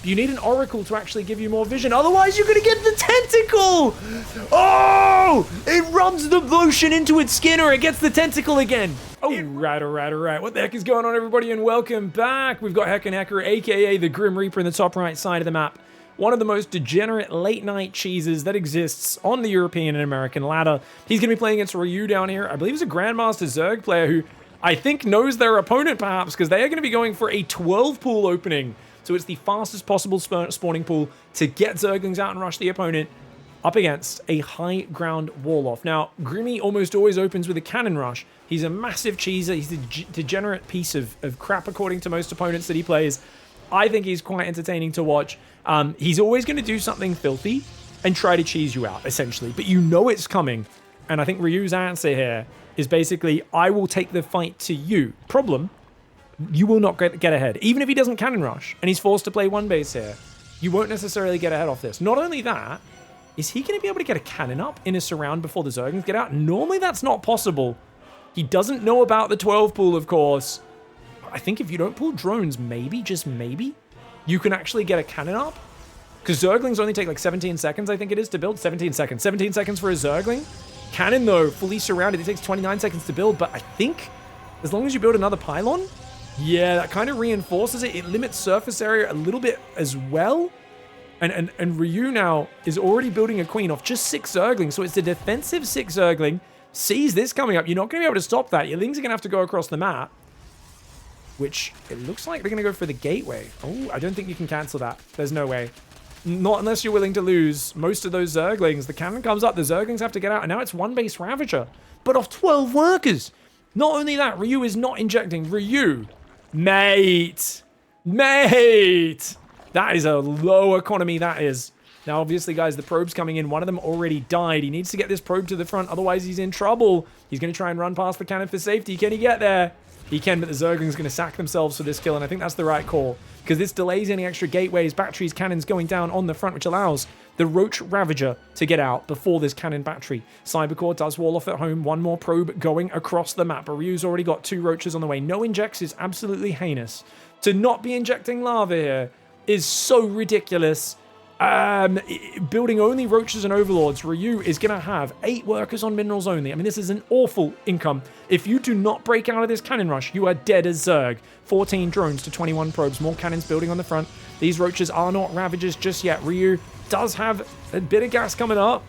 You need an oracle to actually give you more vision. Otherwise, you're going to get the tentacle. Oh, it rubs the lotion into its skin or it gets the tentacle again. Oh, right. What the heck is going on, everybody? And welcome back. We've got Heck and Hecker, a.k.a. the Grim Reaper in the top right side of the map. One of the most degenerate late-night cheeses that exists on the European and American ladder. He's going to be playing against Ryu down here. I believe he's a Grandmaster Zerg player who I think knows their opponent, perhaps, because they are going to be going for a 12 pool opening. So it's the fastest possible spawning pool to get Zerglings out and rush the opponent up against a high ground wall off. Now, Grimmy almost always opens with a cannon rush. He's a massive cheeser. He's a degenerate piece of crap, according to most opponents that he plays. I think he's quite entertaining to watch. He's always going to do something filthy and try to cheese you out, essentially. But you know it's coming. And I think Ryu's answer here is basically, I will take the fight to you. Problem, you will not get ahead. Even if he doesn't cannon rush and he's forced to play one base here, you won't necessarily get ahead off this. Not only that, is he going to be able to get a cannon up in a surround before the Zerglings get out? Normally that's not possible. He doesn't know about the 12 pool, of course. I think if you don't pull drones, maybe, just maybe, you can actually get a cannon up. Because Zerglings only take like 17 seconds, I think it is, to build. 17 seconds. 17 seconds for a Zergling. Cannon, though, fully surrounded, it takes 29 seconds to build. But I think as long as you build another pylon, yeah, that kind of reinforces it. It limits surface area a little bit as well. And Ryu now is already building a queen off just 6 Zerglings. So it's a defensive 6 Zergling. Sees this coming up. You're not going to be able to stop that. Your Lings are going to have to go across the map. Which, it looks like they're going to go for the gateway. Oh, I don't think you can cancel that. There's no way. Not unless you're willing to lose most of those Zerglings. The cannon comes up, the Zerglings have to get out, and now it's one base Ravager. But off 12 workers. Not only that, Ryu is not injecting. Ryu, mate. That is a low economy, that is. Now, obviously, guys, the probe's coming in. One of them already died. He needs to get this probe to the front, otherwise he's in trouble. He's going to try and run past the cannon for safety. Can he get there? He can, but the Zergling's going to sack themselves for this kill, and I think that's the right call, because this delays any extra gateways, batteries, cannons going down on the front, which allows the Roach Ravager to get out before this cannon battery. Cybercore does wall off at home. One more probe going across the map. Ryu's already got 2 Roaches on the way. No injects is absolutely heinous. To not be injecting lava here is so ridiculous. Building only Roaches and Overlords, Ryu is going to have 8 workers on minerals only. I mean, this is an awful income. If you do not break out of this cannon rush, you are dead as Zerg. 14 drones to 21 probes, more cannons building on the front. These Roaches are not Ravagers just yet. Ryu does have a bit of gas coming up.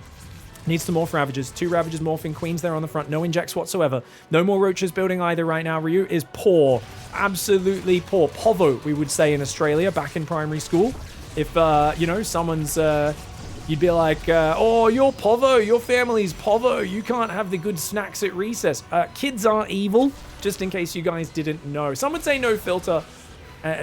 Needs to morph Ravagers. 2 Ravagers morphing, Queens there on the front. No injects whatsoever. No more Roaches building either right now. Ryu is poor. Absolutely poor. Povo, we would say in Australia, back in primary school. If, you know, someone's, you'd be like, oh, you're Povo, your family's Povo, you can't have the good snacks at recess. Kids aren't evil, just in case you guys didn't know. Some would say no filter,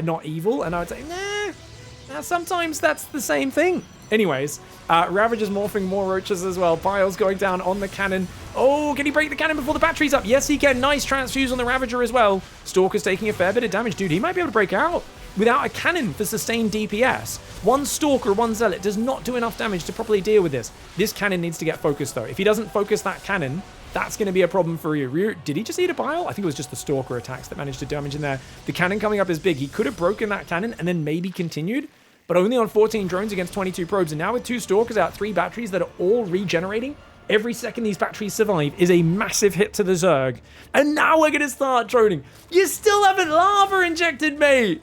not evil, and I would say, nah, sometimes that's the same thing. Anyways, Ravager's morphing, more Roaches as well. Piles going down on the cannon. Oh, can he break the cannon before the battery's up? Yes, he can. Nice transfuse on the Ravager as well. Stalker's taking a fair bit of damage. Dude, he might be able to break out without a cannon for sustained DPS. One Stalker, one Zealot does not do enough damage to properly deal with this. This cannon needs to get focused, though. If he doesn't focus that cannon, that's going to be a problem for Ryu. Ryu, did he just eat a pile? I think it was just the Stalker attacks that managed to damage in there. The cannon coming up is big. He could have broken that cannon and then maybe continued, but only on 14 drones against 22 probes. And now with 2 Stalkers out, 3 batteries that are all regenerating, every second these batteries survive is a massive hit to the Zerg. And now we're going to start droning. You still haven't lava injected, mate.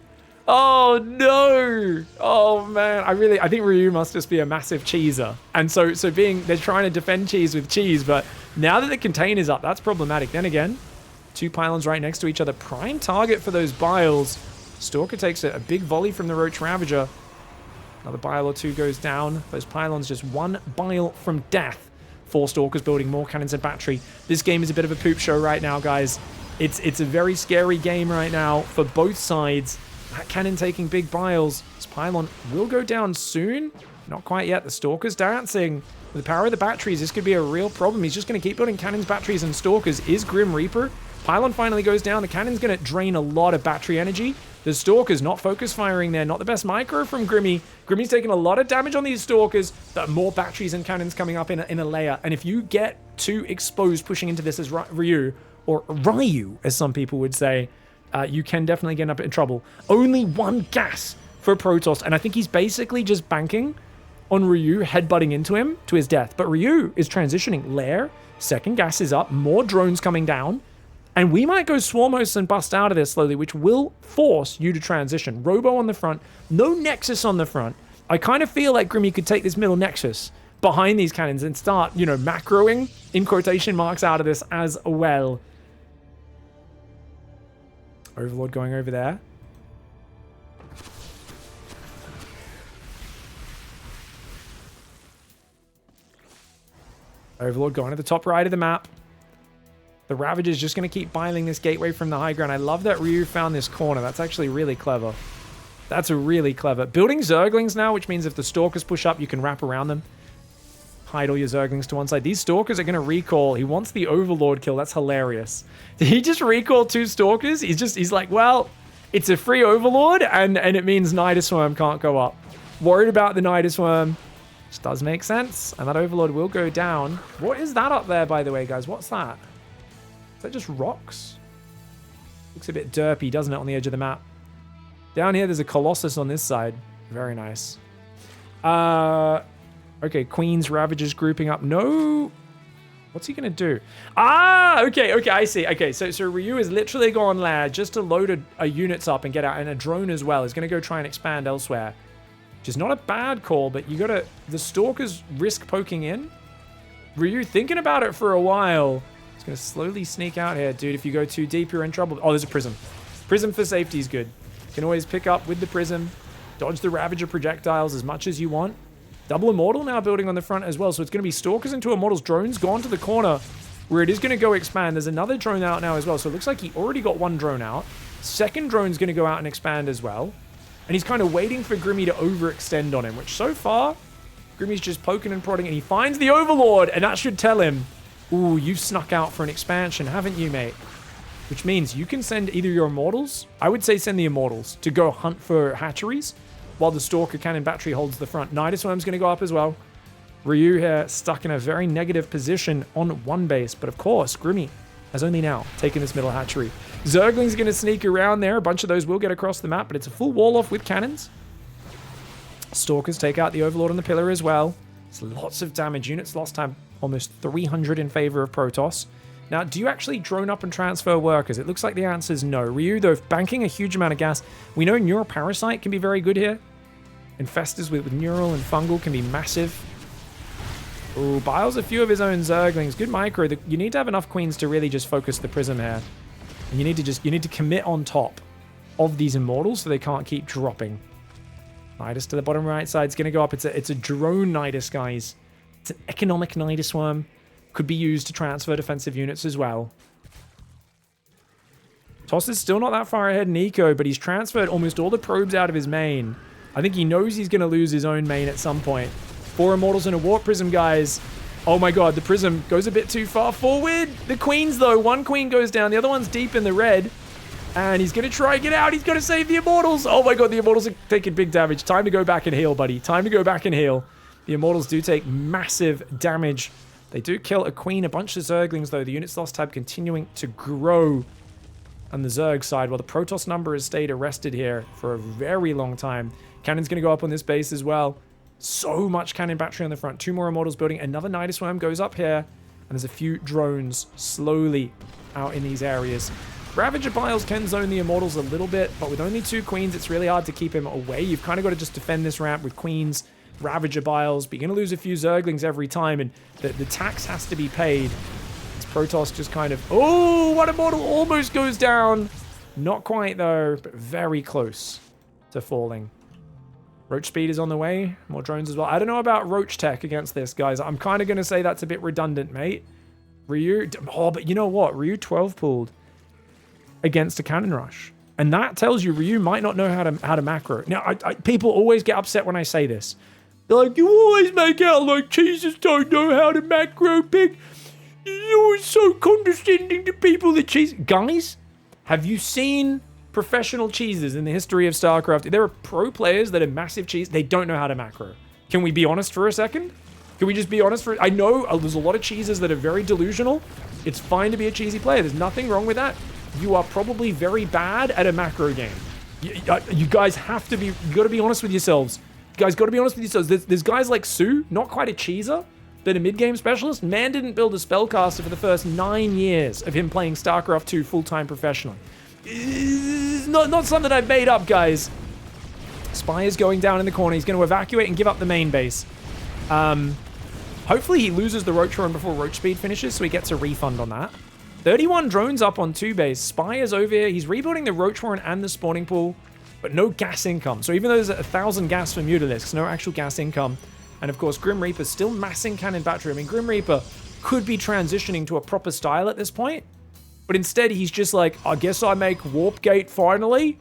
Oh no! Oh man, I think Ryu must just be a massive cheeser. And so they're trying to defend cheese with cheese, but now that the container's up, that's problematic. Then again, 2 pylons right next to each other. Prime target for those biles. Stalker takes a big volley from the Roach Ravager. Another bile or 2 goes down. Those pylons just 1 bile from death. 4 Stalkers building more cannons and battery. This game is a bit of a poop show right now, guys. It's a very scary game right now for both sides. That cannon taking big biles. This pylon will go down soon. Not quite yet. The Stalker's dancing. With the power of the batteries, this could be a real problem. He's just going to keep building cannons, batteries, and Stalkers. Is Grim Reaper. Pylon finally goes down. The cannon's going to drain a lot of battery energy. The Stalker's not focus firing there. Not the best micro from Grimmy. Grimmy's taking a lot of damage on these Stalkers. But more batteries and cannons coming up in a layer. And if you get too exposed pushing into this as Ryu, or Ryu, as some people would say, you can definitely get up in trouble. Only 1 gas for Protoss. And I think he's basically just banking on Ryu headbutting into him to his death. But Ryu is transitioning. Lair, second gas is up, more drones coming down. And we might go Swarm Hosts and bust out of this slowly, which will force you to transition. Robo on the front, no Nexus on the front. I kind of feel like Grimmy could take this middle Nexus behind these cannons and start, you know, macroing, in quotation marks, out of this as well. Overlord going over there. Overlord going to the top right of the map. The Ravager's just going to keep biling this gateway from the high ground. I love that Ryu found this corner. That's actually really clever. That's really clever. Building Zerglings now, which means if the Stalkers push up, you can wrap around them. Hide all your Zerglings to one side. These Stalkers are going to recall. He wants the Overlord kill. That's hilarious. Did he just recall 2 Stalkers? He's like, well, it's a free Overlord, and it means Nidusworm can't go up. Worried about the Nidusworm. Which does make sense. And that Overlord will go down. What is that up there, by the way, guys? What's that? Is that just rocks? Looks a bit derpy, doesn't it, on the edge of the map? Down here, there's a Colossus on this side. Very nice. Okay, Queen's Ravagers grouping up. No. What's he going to do? Ah, okay, I see. Okay, so Ryu is literally gone lair just to load a units up and get out. And a drone as well. He's going to go try and expand elsewhere. Which is not a bad call, but you got to... The Stalkers risk poking in. Ryu thinking about it for a while. He's going to slowly sneak out here. Dude, if you go too deep, you're in trouble. Oh, there's a Prism. Prism for safety is good. You can always pick up with the Prism. Dodge the Ravager projectiles as much as you want. Double Immortal now building on the front as well. So it's going to be Stalkers into Immortals. Drones gone to the corner where it is going to go expand. There's another drone out now as well. So it looks like he already got one drone out. Second drone's going to go out and expand as well. And he's kind of waiting for Grimmy to overextend on him, which so far, Grimmy's just poking and prodding, and he finds the Overlord, and that should tell him, ooh, you've snuck out for an expansion, haven't you, mate? Which means you can send either your Immortals, I would say send the Immortals, to go hunt for hatcheries, while the Stalker Cannon Battery holds the front. Nidusworm's going to go up as well. Ryu here stuck in a very negative position on one base, but of course, Grimmy has only now taken this middle hatchery. Zergling's going to sneak around there. A bunch of those will get across the map, but it's a full wall off with cannons. Stalkers take out the Overlord on the pillar as well. It's lots of damage. Units lost time almost 300 in favor of Protoss. Now, do you actually drone up and transfer workers? It looks like the answer is no. Ryu, though, banking a huge amount of gas. We know Neural Parasite can be very good here. Infestors with Neural and Fungal can be massive. Ooh, Biles a few of his own Zerglings. Good micro. You need to have enough Queens to really just focus the Prism here. And you need to commit on top of these Immortals so they can't keep dropping. Nidus to the bottom right side is going to go up. It's a drone Nidus, guys. It's an economic Nidusworm. Could be used to transfer defensive units as well. Toss is still not that far ahead in eco, but he's transferred almost all the probes out of his main. I think he knows he's going to lose his own main at some point. 4 Immortals and a Warp Prism, guys. Oh my god, the Prism goes a bit too far forward. The Queens, though. One Queen goes down. The other one's deep in the red. And he's going to try and get out. He's going to save the Immortals. Oh my god, the Immortals are taking big damage. Time to go back and heal, buddy. Time to go back and heal. The Immortals do take massive damage. They do kill a Queen, a bunch of Zerglings, though. The units lost tab continuing to grow on the Zerg side, while the Protoss number has stayed arrested here for a very long time. Cannon's going to go up on this base as well. So much cannon battery on the front. 2 more Immortals building. Another Nidusworm goes up here. And there's a few drones slowly out in these areas. Ravager Biles can zone the Immortals a little bit, but with only 2 Queens, it's really hard to keep him away. You've kind of got to just defend this ramp with Queens, Ravager Biles, but you're going to lose a few Zerglings every time, and the tax has to be paid. As Protoss just kind of... Oh, one Immortal almost goes down. Not quite, though, but very close to falling. Roach speed is on the way. More drones as well. I don't know about Roach tech against this, guys. I'm kind of going to say that's a bit redundant, mate. Ryu... Oh, but you know what? Ryu 12 pulled against a cannon rush. And that tells you Ryu might not know how to macro. Now, people always get upset when I say this. They're like, you always make out like cheeses don't know how to macro, pig. You're always so condescending to people that cheese... Guys, have you seen professional cheeses in the history of StarCraft? There are pro players that are massive cheese. They don't know how to macro. Can we be honest for a second? Can we just be honest for... I know there's a lot of cheeses that are very delusional. It's fine to be a cheesy player. There's nothing wrong with that. You are probably very bad at a macro game. You guys have to be, you got to be honest with yourselves. You guys got to be honest with yourselves. There's guys like Sue, not quite a cheeser, but a mid-game specialist. Man didn't build a spellcaster for the first 9 years of him playing StarCraft 2 full-time professionally. It's not something I've made up, guys. Spy is going down in the corner. He's going to evacuate and give up the main base. Hopefully he loses the Roach run before Roach speed finishes, so he gets a refund on that. 31 drones up on 2 base. Spy is over here. He's rebuilding the Roach Warren and the spawning pool, but no gas income. So even though there's 1,000 gas for Mutalisks, no actual gas income. And of course, Grim Reaper still massing cannon battery. I mean, Grim Reaper could be transitioning to a proper style at this point, but instead he's just like, I guess I make Warp Gate finally,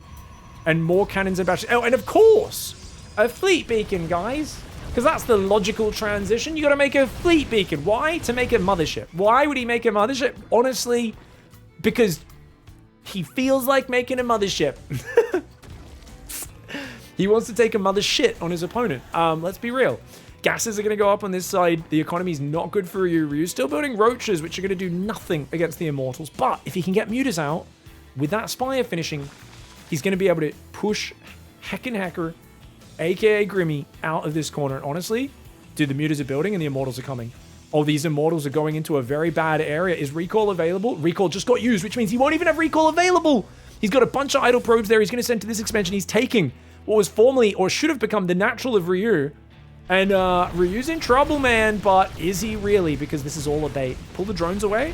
and more cannons and batteries. Oh, and of course, a fleet beacon, guys. Because that's the logical transition. You got to make a fleet beacon. Why? To make a mothership. Why would he make a mothership? Honestly, because he feels like making a mothership. He wants to take a mother shit on his opponent. Let's be real. Gases are going to go up on this side. The economy's not good for Ryu. Ryu's still building roaches, which are going to do nothing against the Immortals. But if he can get Mutas out, with that Spire finishing, he's going to be able to push Heckin' Hacker, aka Grimmy, out of this corner. And honestly, dude, the Mutas are building and the Immortals are coming. Oh, these Immortals are going into a very bad area. Is Recall available? Recall just got used, which means he won't even have Recall available. He's got a bunch of idle probes there. He's going to send to this expansion. He's taking what was formerly, or should have become, the natural of Ryu. And Ryu's in trouble, man. But is he really? Because this is all a bait. Pull the drones away.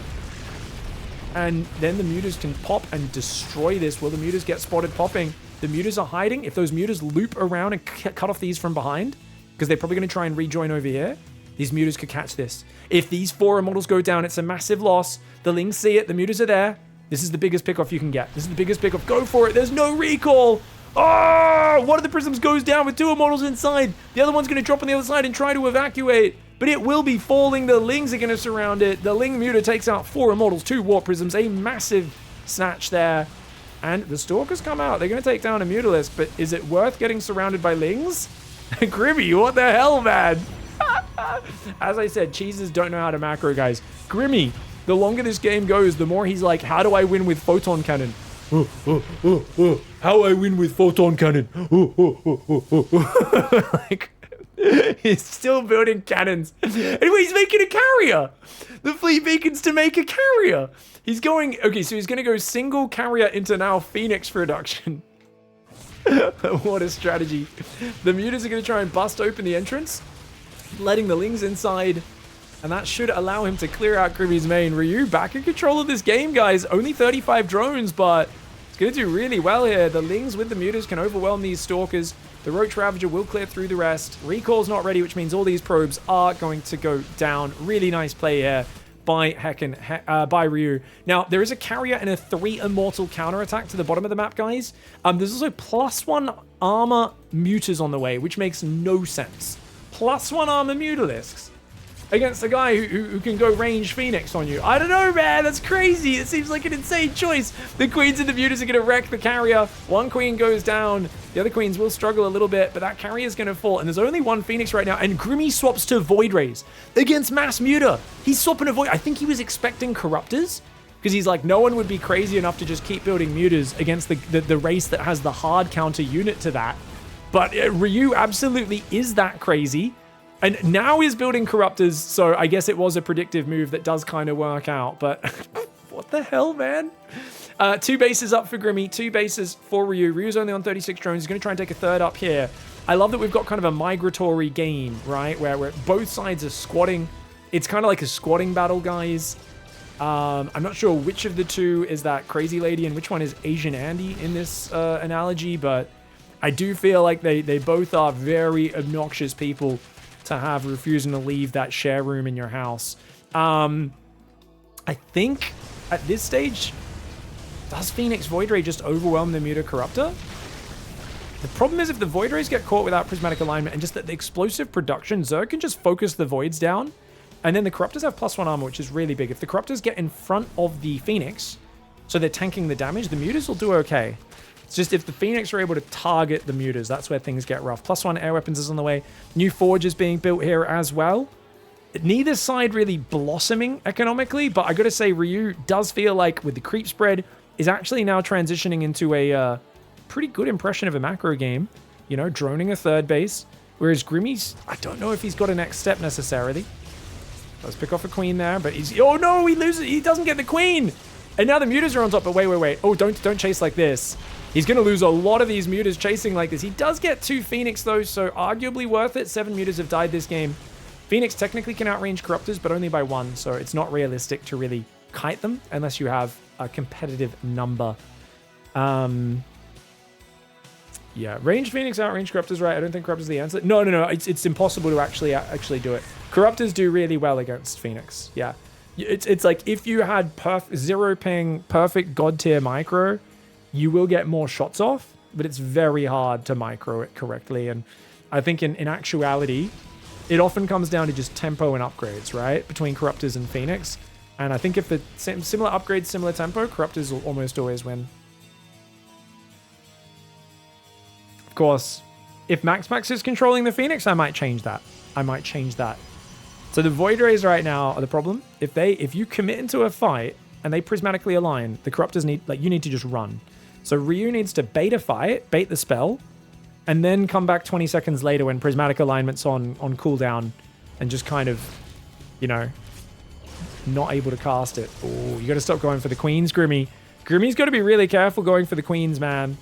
And then the Mutas can pop and destroy this. Will the Mutas get spotted popping? The Mutas are hiding. If those Mutas loop around and cut off these from behind, because they're probably going to try and rejoin over here, these Mutas could catch this. If these 4 Immortals go down, it's a massive loss. The Lings see it. The Mutas are there. This is the biggest pickoff you can get. This is the biggest pickoff. Go for it. There's no recall. Oh, one of the Prisms goes down with 2 Immortals inside. The other one's going to drop on the other side and try to evacuate. But it will be falling. The Lings are going to surround it. The Ling Muta takes out 4 Immortals, 2 Warp Prisms. A massive snatch there. And the Stalkers come out. They're going to take down a Mutalisk, but is it worth getting surrounded by Lings? Grimmy, what the hell, man? As I said, cheeses don't know how to macro, guys. Grimmy, the longer this game goes, the more he's like, how do I win with Photon Cannon? How I win with Photon Cannon? Like, he's still building cannons. Anyway, he's making a carrier. The fleet beacon's to make a carrier. He's going, okay, so he's going to go single carrier into now Phoenix production. What a strategy. The Mutas are going to try and bust open the entrance, letting the Lings inside, and that should allow him to clear out Grimmy's main. Ryu back in control of this game, guys. Only 35 drones, but it's going to do really well here. The Lings with the Mutas can overwhelm these Stalkers. The Roach Ravager will clear through the rest. Recall's not ready, which means all these probes are going to go down. Really nice play here by Ryu. Now, there is a carrier and a 3 Immortal counterattack to the bottom of the map, guys. There's also +1 armor Mutas on the way, which makes no sense. +1 armor Mutalisks against a guy who can go range Phoenix on you. I don't know, man. That's crazy. It seems like an insane choice. The Queens and the Mutas are going to wreck the carrier. 1 Queen goes down. The other Queens will struggle a little bit, but that carrier is going to fall. And there's only 1 Phoenix right now. And Grimmy swaps to Void Rays against Mass Muta. He's swapping a Void. I think he was expecting Corruptors, because he's like, no one would be crazy enough to just keep building Mutas against the race that has the hard counter unit to that. But Ryu absolutely is that crazy. And now he's building Corruptors, so I guess it was a predictive move that does kind of work out. But what the hell, man? 2 bases up for Grimmy, 2 bases for Ryu. Ryu's only on 36 drones. He's going to try and take a 3rd up here. I love that we've got kind of a migratory game, right? Where both sides are squatting. It's kind of like a squatting battle, guys. I'm not sure which of the 2 is that crazy lady and which one is Asian Andy in this analogy, but I do feel like they both are very obnoxious people to have refusing to leave that share room in your house. I think at this stage, does Phoenix Void Ray just overwhelm the Muta Corruptor? The problem is if the Void Rays get caught without prismatic alignment and just the explosive production, Zerg can just focus the Voids down, and then the Corruptors have +1 armor, which is really big. If the Corruptors get in front of the Phoenix, so they're tanking the damage, the Mutas will do okay. It's just if the Phoenix are able to target the Mutas, that's where things get rough. +1 air weapons is on the way. New Forge is being built here as well. Neither side really blossoming economically, but I gotta say Ryu does feel like with the creep spread is actually now transitioning into a pretty good impression of a macro game. You know, droning a third base. Whereas Grimmy's, I don't know if he's got a next step necessarily. Let's pick off a queen there, but he's... Oh no, he loses. He doesn't get the queen. And now the mutas are on top, but wait. Oh, don't chase like this. He's going to lose a lot of these mutas chasing like this. He does get 2 Phoenix though, so arguably worth it. 7 mutas have died this game. Phoenix technically can outrange Corruptors, but only by 1, so it's not realistic to really kite them unless you have a competitive number. Yeah, ranged Phoenix outrange Corruptors, right? I don't think Corruptors is the answer. No. It's impossible to actually do it. Corruptors do really well against Phoenix. Yeah, it's like if you had 0 ping, perfect god tier micro, you will get more shots off, but it's very hard to micro it correctly. And I think in actuality, it often comes down to just tempo and upgrades, right? Between Corruptors and Phoenix. And I think if the similar upgrades, similar tempo, Corruptors will almost always win. Of course, if Max is controlling the Phoenix, I might change that. So the Void Rays right now are the problem. If you commit into a fight and they prismatically align, the Corruptors you need to just run. So Ryu needs to bait a fight, bait the spell, and then come back 20 seconds later when prismatic alignment's on cooldown and just kind of, you know, not able to cast it. Oh, you got to stop going for the queens, Grimmy. Grimmy's got to be really careful going for the queens, man.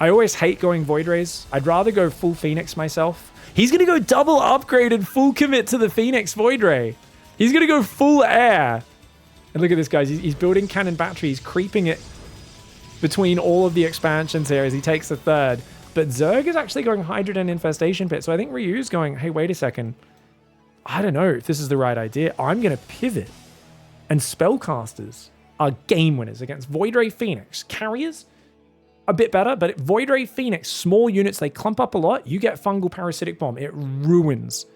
I always hate going Void Rays. I'd rather go full Phoenix myself. He's going to go double upgraded full commit to the Phoenix Void Ray. He's going to go full air. And look at this, guys. He's building cannon batteries, creeping it between all of the expansions here as he takes the third. But Zerg is actually going Hydra and Infestation Pit. So I think Ryu's going, hey, wait a second. I don't know if this is the right idea. I'm going to pivot. And Spellcasters are game winners against Void Ray Phoenix. Carriers, a bit better, but Void Ray Phoenix, small units, they clump up a lot. You get Fungal Parasitic Bomb. It ruins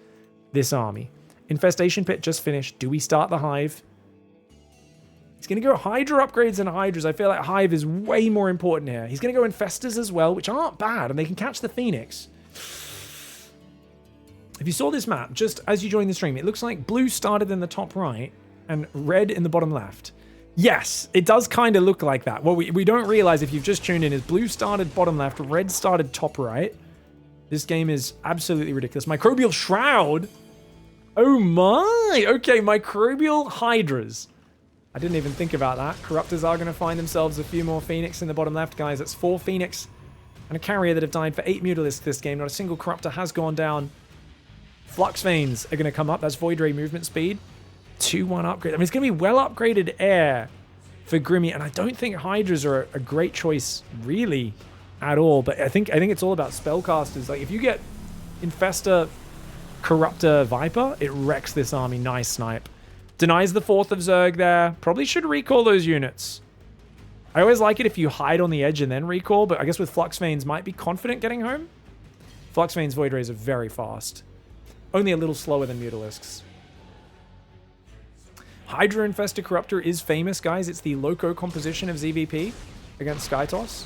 this army. Infestation Pit just finished. Do we start the Hive? He's going to go Hydra upgrades and Hydras. I feel like Hive is way more important here. He's going to go Infestors as well, which aren't bad, and they can catch the Phoenix. If you saw this map, just as you joined the stream, it looks like blue started in the top right and red in the bottom left. Yes, it does kind of look like that. What we don't realize if you've just tuned in is blue started bottom left, red started top right. This game is absolutely ridiculous. Microbial Shroud. Oh my. Okay, Microbial Hydras. I didn't even think about that. Corruptors are going to find themselves a few more Phoenix in the bottom left, guys. That's 4 Phoenix and a carrier that have died for 8 Mutalisks this game. Not a single Corruptor has gone down. Flux Veins are going to come up. That's Void Ray movement speed. 2-1 upgrade. I mean, it's going to be well upgraded air for Grimmy, and I don't think Hydras are a great choice really at all. But I think it's all about spellcasters. Like if you get Infestor, Corruptor, Viper, it wrecks this army. Nice snipe. Denies the 4th of Zerg there. Probably should recall those units. I always like it if you hide on the edge and then recall, but I guess with Flux Veins might be confident getting home. Flux Veins Void Rays are very fast. Only a little slower than Mutalisks. Hydra Infestor Corruptor is famous, guys. It's the loco composition of ZVP against Skytoss.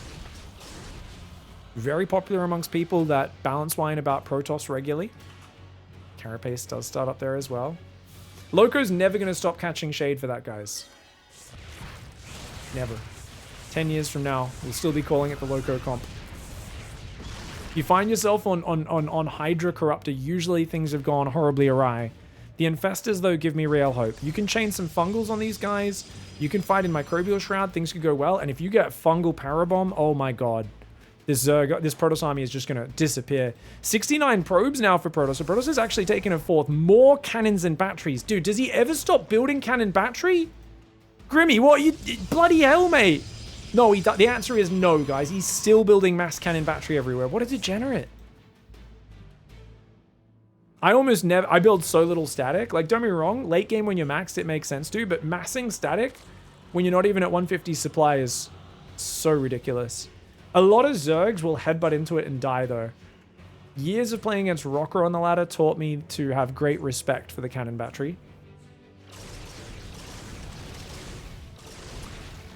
Very popular amongst people that balance wine about Protoss regularly. Carapace does start up there as well. Loco's never going to stop catching shade for that, guys. Never. 10 years from now, we'll still be calling it the Loco comp. If you find yourself on Hydra Corruptor, usually things have gone horribly awry. The Infestors, though, give me real hope. You can chain some Fungals on these guys. You can fight in Microbial Shroud. Things could go well. And if you get Fungal Parabomb, oh my god. This Protoss army is just going to disappear. 69 probes now for Protoss. So Protoss is actually taking a 4th. More cannons and batteries. Dude, does he ever stop building cannon battery? Grimmy, what? Bloody hell, mate. No, the answer is no, guys. He's still building mass cannon battery everywhere. What a degenerate. I build so little static. Like, don't be wrong. Late game when you're maxed, it makes sense to. But massing static when you're not even at 150 supply is so ridiculous. A lot of Zergs will headbutt into it and die, though. Years of playing against Rocker on the ladder taught me to have great respect for the cannon battery.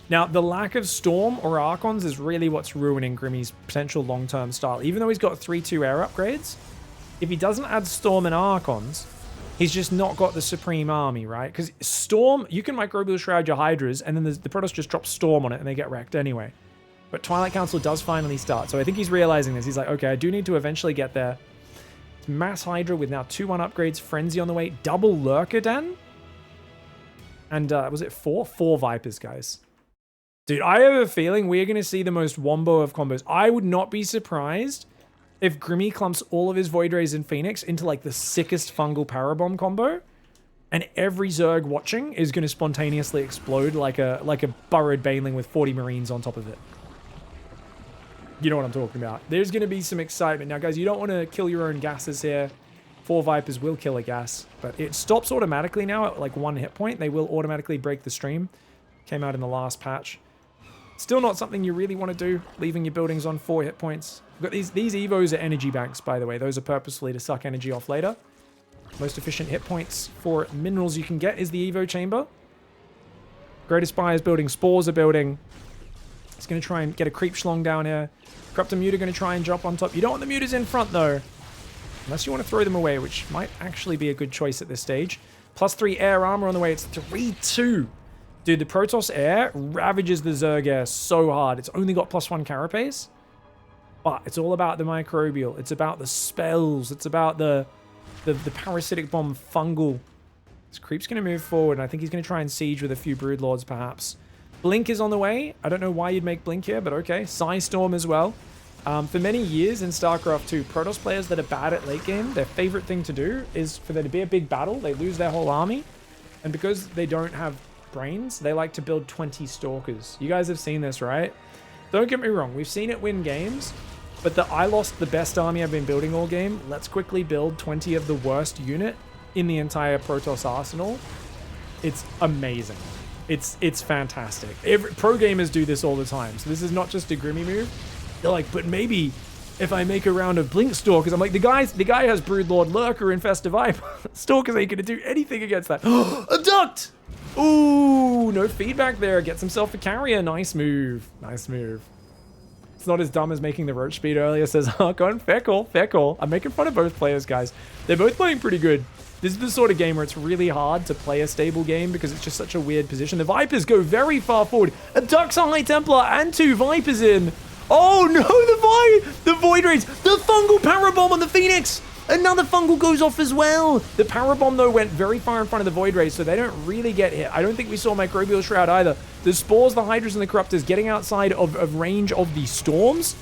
Now, the lack of Storm or Archons is really what's ruining Grimmy's potential long-term style. Even though he's got 3-2 air upgrades, if he doesn't add Storm and Archons, he's just not got the Supreme Army, right? Because Storm, you can Microbial Shroud your Hydras, and then the Protoss just drop Storm on it and they get wrecked anyway. But Twilight Council does finally start. So I think he's realizing this. He's like, okay, I do need to eventually get there. Mass Hydra with now 2-1 upgrades. Frenzy on the way. Double Lurker Den. And was it 4? 4 Vipers, guys. Dude, I have a feeling we're going to see the most wombo of combos. I would not be surprised if Grimmy clumps all of his Void Rays and Phoenix into like the sickest fungal Parabomb combo. And every Zerg watching is going to spontaneously explode like a burrowed Baneling with 40 Marines on top of it. You know what I'm talking about. There's going to be some excitement. Now, guys, you don't want to kill your own gases here. 4 Vipers will kill a gas, but it stops automatically now at like 1 hit point. They will automatically break the stream. Came out in the last patch. Still not something you really want to do, leaving your buildings on 4 hit points. We've got these Evos are energy banks, by the way. Those are purposefully to suck energy off later. Most efficient hit points for minerals you can get is the Evo Chamber. Greatest Spire is building. Spores are building. It's going to try and get a Creep Schlong down here. Corruptor Muta going to try and jump on top. You don't want the Mutas in front, though. Unless you want to throw them away, which might actually be a good choice at this stage. +3 air armor on the way. It's 3-2. Dude, the Protoss air ravages the Zerg air so hard. It's only got +1 carapace. But it's all about the microbial. It's about the spells. It's about the parasitic bomb fungal. This Creep's going to move forward, and I think he's going to try and siege with a few Broodlords, perhaps. Blink is on the way. I don't know why you'd make Blink here, but okay. Psystorm as well. For many years in StarCraft 2, Protoss players that are bad at late game, their favorite thing to do is for there to be a big battle. They lose their whole army. And because they don't have brains, they like to build 20 Stalkers. You guys have seen this, right? Don't get me wrong. We've seen it win games. But I lost the best army I've been building all game. Let's quickly build 20 of the worst unit in the entire Protoss arsenal. It's amazing. It's fantastic. Pro gamers do this all the time. So this is not just a Grimmy move. They're like, but maybe if I make a round of Blink Stalkers, I'm like, the guy has Broodlord, Lurker, and Festive Vibe. Stalkers ain't gonna do anything against that. Abduct! Ooh, no feedback there. Gets himself a carrier. Nice move. Nice move. It's not as dumb as making the roach speed earlier, says Harkon. Fair call, fair call. I'm making fun of both players, guys. They're both playing pretty good. This is the sort of game where it's really hard to play a stable game because it's just such a weird position. The Vipers go very far forward. Abducts a High Templar and 2 Vipers in. Oh no, the Void Rays, the fungal Parabomb on the Phoenix. Another fungal goes off as well. The Parabomb, though, went very far in front of the Void Rays, so they don't really get hit. I don't think we saw Microbial Shroud either. The Spores, the Hydras, and the Corruptors getting outside of range of the Storms.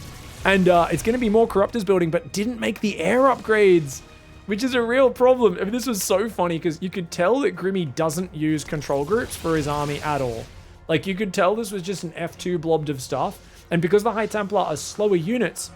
And it's going to be more Corruptors building, but didn't make the air upgrades, which is a real problem. I mean, this was so funny because you could tell that Grimmy doesn't use control groups for his army at all. Like, you could tell this was just an F2 blobbed of stuff. And because the High Templar are slower units,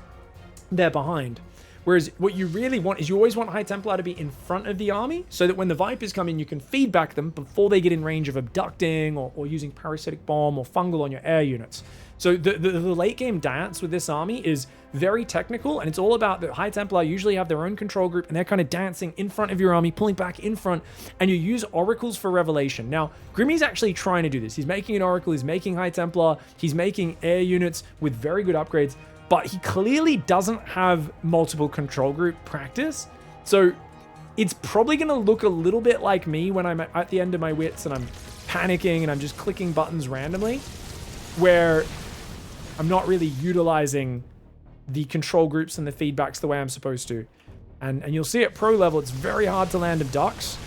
they're behind. Whereas what you really want is you always want High Templar to be in front of the army so that when the Vipers come in, you can feedback them before they get in range of abducting or using Parasitic Bomb or Fungal on your air units. So the late game dance with this army is very technical, and it's all about the High Templar usually have their own control group, and they're kind of dancing in front of your army, pulling back in front, and you use Oracles for Revelation. Now, Grimmy's actually trying to do this. He's making an Oracle, he's making High Templar, he's making air units with very good upgrades, but he clearly doesn't have multiple control group practice. So it's probably going to look a little bit like me when I'm at the end of my wits and I'm panicking and I'm just clicking buttons randomly, where I'm not really utilizing the control groups and the feedbacks the way I'm supposed to. And you'll see at pro level, it's very hard to land abducts.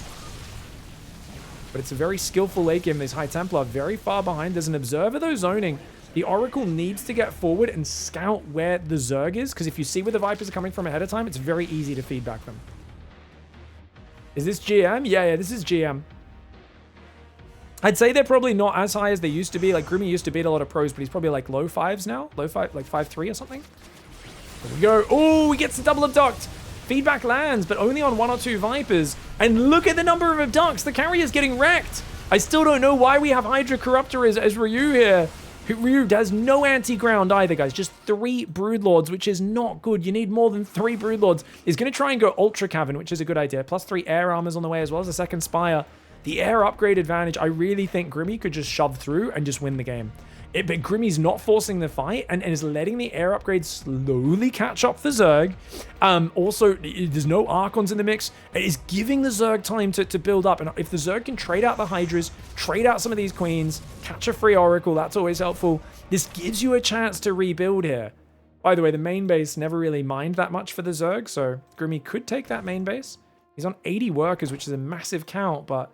But it's a very skillful late game. There's High Templar very far behind. There's an Observer, though, zoning. The Oracle needs to get forward and scout where the Zerg is, because if you see where the Vipers are coming from ahead of time, it's very easy to feedback them. Is this GM? Yeah, this is GM. I'd say they're probably not as high as they used to be. Like, Grimmy used to beat a lot of pros, but he's probably like low 5s now. Low 5, like 5-3 or something. There we go. Oh, he gets the double abduct. Feedback lands, but only on 1 or 2 Vipers. And look at the number of abducts. The carrier's getting wrecked. I still don't know why we have Hydra Corruptor as Ryu here. Ryu has no anti-ground either, guys. Just 3 Broodlords, which is not good. You need more than 3 Broodlords. He's going to try and go Ultra Cavern, which is a good idea. +3 air armors on the way, as well as a second Spire. The air upgrade advantage, I really think Grimmy could just shove through and just win the game. But Grimmy's not forcing the fight and is letting the air upgrades slowly catch up the Zerg. Also, there's no Archons in the mix. It is giving the Zerg time to build up. And if the Zerg can trade out the Hydras, trade out some of these Queens, catch a free Oracle, that's always helpful. This gives you a chance to rebuild here. By the way, the main base never really mined that much for the Zerg, so Grimmy could take that main base. He's on 80 workers, which is a massive count, but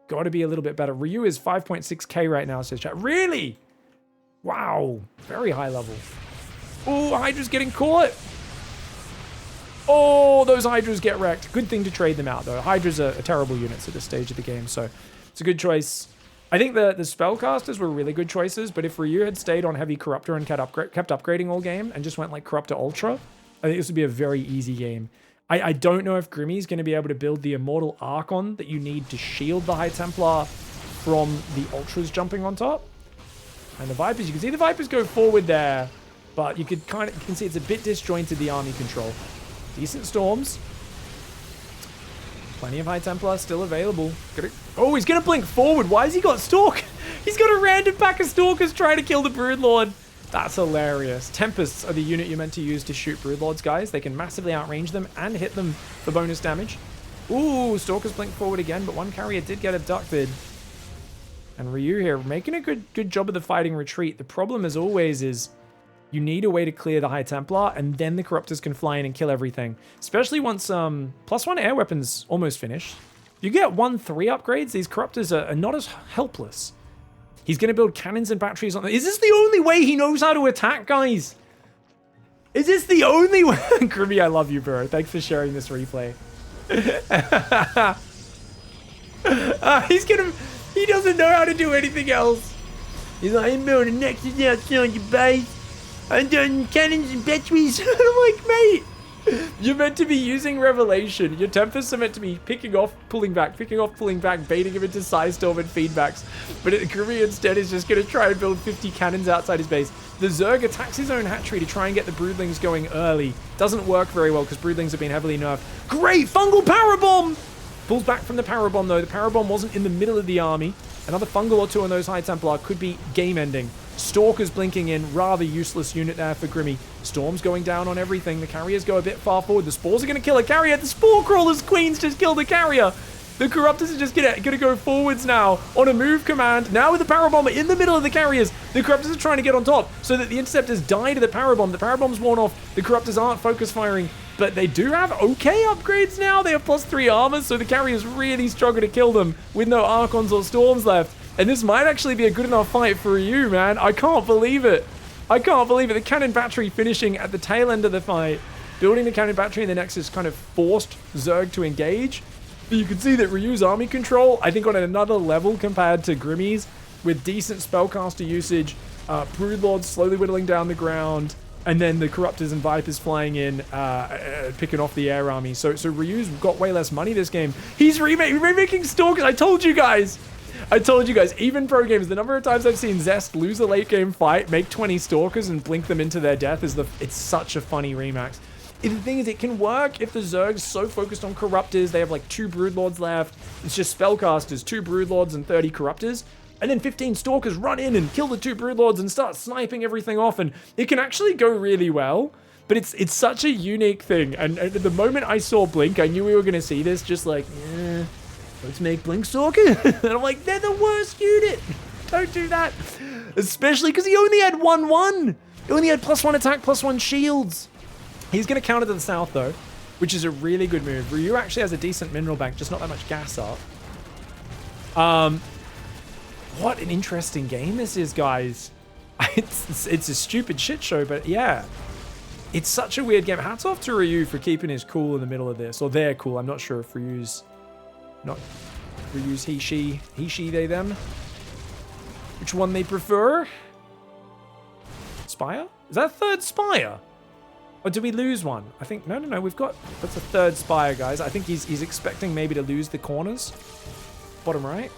got to be a little bit better. Ryu is 5.6k right now, says chat. Really? Wow, very high level. Oh, Hydra's getting caught. Oh, those Hydras get wrecked. Good thing to trade them out, though. Hydras are terrible units at this stage of the game, so it's a good choice. I think the spellcasters were really good choices, but if Ryu had stayed on heavy Corruptor and kept upgrading all game and just went like Corruptor Ultra, I think this would be a very easy game. I don't know if Grimmy's going to be able to build the Immortal Archon that you need to shield the High Templar from the Ultras jumping on top. And the Vipers, you can see the Vipers go forward there, but you can see it's a bit disjointed, the army control. Decent Storms. Plenty of High Templar still available. Oh, he's going to blink forward. Why has he got Stalk? He's got a random pack of Stalkers trying to kill the Broodlord. That's hilarious. Tempests are the unit you're meant to use to shoot Broodlords, guys. They can massively outrange them and hit them for bonus damage. Ooh, Stalkers blink forward again, but one carrier did get abducted. And Ryu here making a good job of the fighting retreat. The problem, as always, is you need a way to clear the High Templar, and then the Corruptors can fly in and kill everything. Especially once +1 air weapons almost finished. You get 1-3 upgrades, these Corruptors are not as helpless. He's going to build cannons and batteries on them. Is this the only way he knows how to attack, guys? Is this the only way? Grimmy, I love you, bro. Thanks for sharing this replay. He doesn't know how to do anything else. He's like, I'm building nexus outside your base. I'm doing cannons and batteries. I'm like, mate, you're meant to be using Revelation. Your Tempests are meant to be picking off, pulling back, baiting him into Psystorm and feedbacks. But Grimmy instead is just going to try and build 50 cannons outside his base. The Zerg attacks his own hatchery to try and get the Broodlings going early. Doesn't work very well because Broodlings have been heavily nerfed. Great! Fungal Parabomb! Pulls back from the Parabomb, though. The Parabomb wasn't in the middle of the army. Another Fungal or two on those High Templar could be game-ending. Stalkers blinking in. Rather useless unit there for Grimmy. Storms going down on everything. The Carriers go a bit far forward. The Spores are going to kill a Carrier. The Spore Crawler's Queens just killed a Carrier. The Corruptors are just going to go forwards now on a move command. Now with the Parabomber in the middle of the Carriers. The Corruptors are trying to get on top so that the Interceptors die to the Parabomb. The Parabomb's worn off. The Corruptors aren't focus firing. But they do have okay upgrades now. They have +3 armor, so the Carriers really struggle to kill them with no Archons or Storms left. And this might actually be a good enough fight for you, man. I can't believe it. I can't believe it. The Cannon Battery finishing at the tail end of the fight. Building the Cannon Battery in the Nexus kind of forced Zerg to engage. But you can see that Ryu's army control, I think, on another level compared to Grimmy's, with decent spellcaster usage, Broodlords slowly whittling down the ground, and then the Corruptors and Vipers flying in, picking off the air army. So Ryu's got way less money this game. He's remaking Stalkers. I told you guys, even pro games, the number of times I've seen Zest lose a late game fight, make 20 Stalkers and blink them into their death it's such a funny remax. The thing is, it can work if the Zerg's so focused on Corruptors. They have like 2 Broodlords left. It's just Spellcasters, 2 Broodlords and 30 Corruptors. And then 15 Stalkers run in and kill the 2 Broodlords and start sniping everything off. And it can actually go really well. But it's such a unique thing. And at the moment I saw Blink, I knew we were going to see this. Just like, let's make Blink Stalker. And I'm like, they're the worst unit. Don't do that. Especially because he only had 1-1. He only had +1 attack, +1 shields. He's going to counter to the south, though, which is a really good move. Ryu actually has a decent mineral bank, just not that much gas up. What an interesting game this is, guys. It's a stupid shit show, but yeah. It's such a weird game. Hats off to Ryu for keeping his cool in the middle of this. Or they're cool. I'm not sure if Ryu's he, she, they, them. Which one they prefer? Spire? Is that a third Spire? Or did we lose one? I think, no, that's a third Spire, guys. I think he's expecting maybe to lose the corners. Bottom right.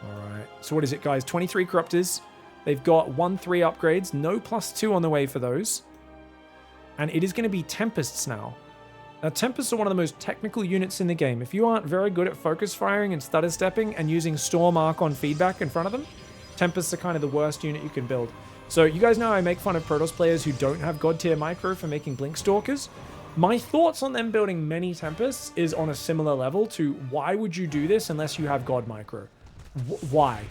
All right. So what is it, guys? 23 Corruptors. They've got 1-3 upgrades. No +2 on the way for those. And it is going to be Tempests now. Now, Tempests are one of the most technical units in the game. If you aren't very good at focus firing and stutter stepping and using Storm Archon feedback in front of them, Tempests are kind of the worst unit you can build. So you guys know I make fun of Protoss players who don't have God tier micro for making Blink Stalkers. My thoughts on them building many Tempests is on a similar level to why would you do this unless you have God micro? Why?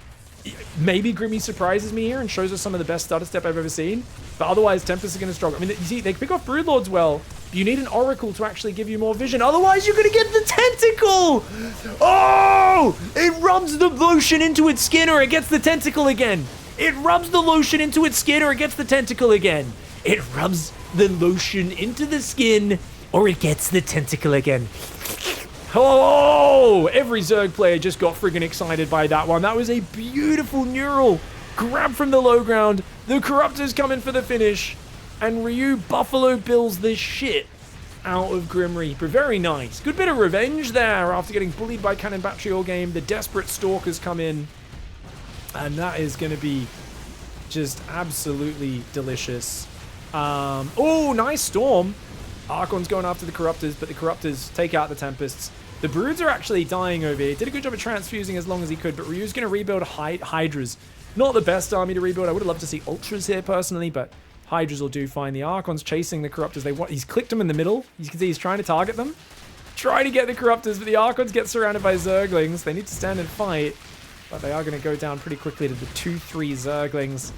Maybe Grimmy surprises me here and shows us some of the best starter step I've ever seen, but otherwise Tempests are going to struggle. I mean, you see, they pick off Broodlords well, but you need an Oracle to actually give you more vision. Otherwise, you're going to get the Tentacle! Oh! It rubs the lotion into its skin or it gets the Tentacle again. It rubs the lotion into its skin or it gets the Tentacle again. It rubs the lotion into the skin or it gets the Tentacle again. Oh, every Zerg player just got friggin' excited by that one. That was a beautiful neural grab from the low ground. The Corruptors come in for the finish, and Ryu Buffalo Bills the shit out of Grim Reaper. Very nice. Good bit of revenge there after getting bullied by Cannon Battery all game. The desperate Stalkers come in, and that is going to be just absolutely delicious. Oh, nice Storm. Archon's going after the Corruptors, but the Corruptors take out the Tempests. The Broods are actually dying over here. Did a good job of transfusing as long as he could, but Ryu's going to rebuild Hydras. Not the best army to rebuild. I would have loved to see Ultras here personally, but Hydras will do fine. The Archon's chasing the Corruptors. He's clicked them in the middle. You can see he's trying to target them. Trying to get the Corruptors, but the Archons get surrounded by Zerglings. They need to stand and fight, but they are going to go down pretty quickly to the 2-3 Zerglings,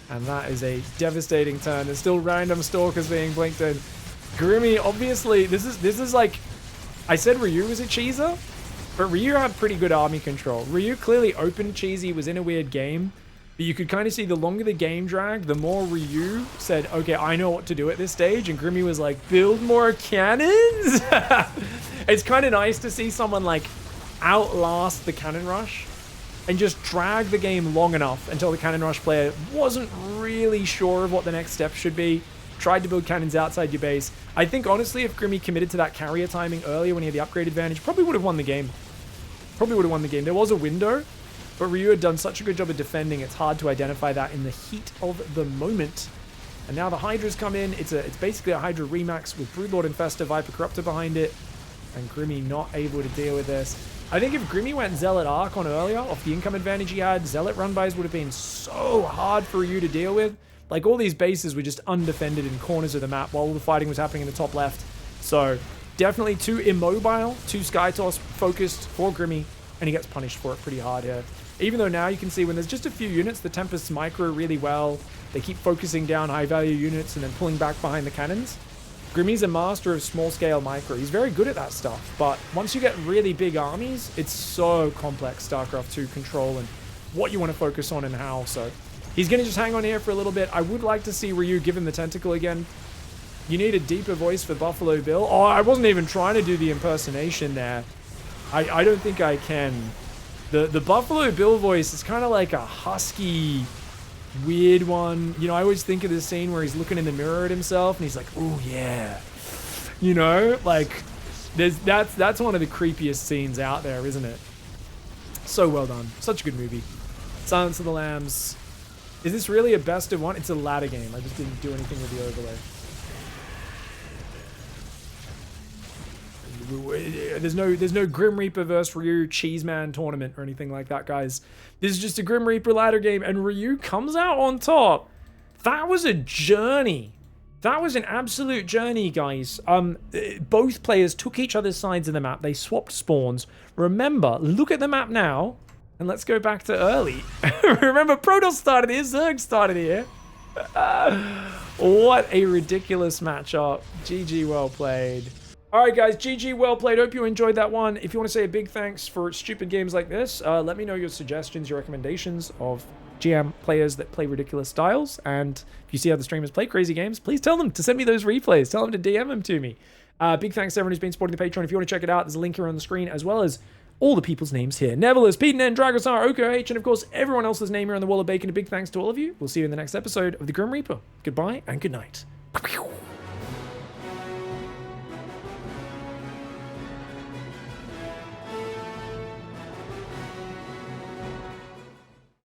and that is a devastating turn. There's still random Stalkers being blinked in. Grimmy, obviously, this is like, I said Ryu was a cheeser, but Ryu had pretty good army control. Ryu clearly opened cheesy, was in a weird game, but you could kind of see the longer the game dragged, the more Ryu said, okay, I know what to do at this stage, and Grimmy was like, build more cannons? It's kind of nice to see someone like outlast the cannon rush and just drag the game long enough until the cannon rush player wasn't really sure of what the next step should be. Tried to build cannons outside your base. I think, honestly, if Grimmy committed to that carrier timing earlier when he had the upgrade advantage, probably would have won the game. Probably would have won the game. There was a window, but Ryu had done such a good job of defending, it's hard to identify that in the heat of the moment. And now the Hydras come in. It's basically a Hydra Remax with Broodlord Infestor, Viper Corruptor behind it, and Grimmy not able to deal with this. I think if Grimmy went Zealot Archon earlier, off the income advantage he had, Zealot run-bys would have been so hard for Ryu to deal with. Like, all these bases were just undefended in corners of the map while all the fighting was happening in the top left. So, definitely too immobile, too Sky Toss focused for Grimmy, and he gets punished for it pretty hard here. Even though now you can see when there's just a few units, the Tempests micro really well. They keep focusing down high-value units and then pulling back behind the cannons. Grimmy's a master of small-scale micro. He's very good at that stuff, but once you get really big armies, it's so complex, StarCraft 2 control and what you want to focus on and how, so... He's going to just hang on here for a little bit. I would like to see Ryu give him the Tentacle again. You need a deeper voice for Buffalo Bill. Oh, I wasn't even trying to do the impersonation there. I don't think I can. The Buffalo Bill voice is kind of like a husky, weird one. You know, I always think of this scene where he's looking in the mirror at himself and he's like, oh, yeah. You know, like, that's one of the creepiest scenes out there, isn't it? So well done. Such a good movie. Silence of the Lambs. Is this really a best of one? It's a ladder game. I just didn't do anything with the overlay. There's no Grim Reaper versus Ryu Cheeseman tournament or anything like that, guys. This is just a Grim Reaper ladder game, and Ryu comes out on top. That was a journey. That was an absolute journey, guys. Both players took each other's sides of the map. They swapped spawns. Remember, look at the map now. And let's go back to early. Remember, Protoss started here, Zerg started here. What a ridiculous matchup. GG, well played. All right, guys, GG, well played. Hope you enjoyed that one. If you want to say a big thanks for stupid games like this, let me know your suggestions, your recommendations of GM players that play ridiculous styles. And if you see other streamers play crazy games, please tell them to send me those replays. Tell them to DM them to me. Big thanks to everyone who's been supporting the Patreon. If you want to check it out, there's a link here on the screen, as well as all the people's names here. Neverless, Peden, Dragosar, OKH, and of course, everyone else's name here on the Wall of Bacon. A big thanks to all of you. We'll see you in the next episode of The Grim Reaper. Goodbye and good night.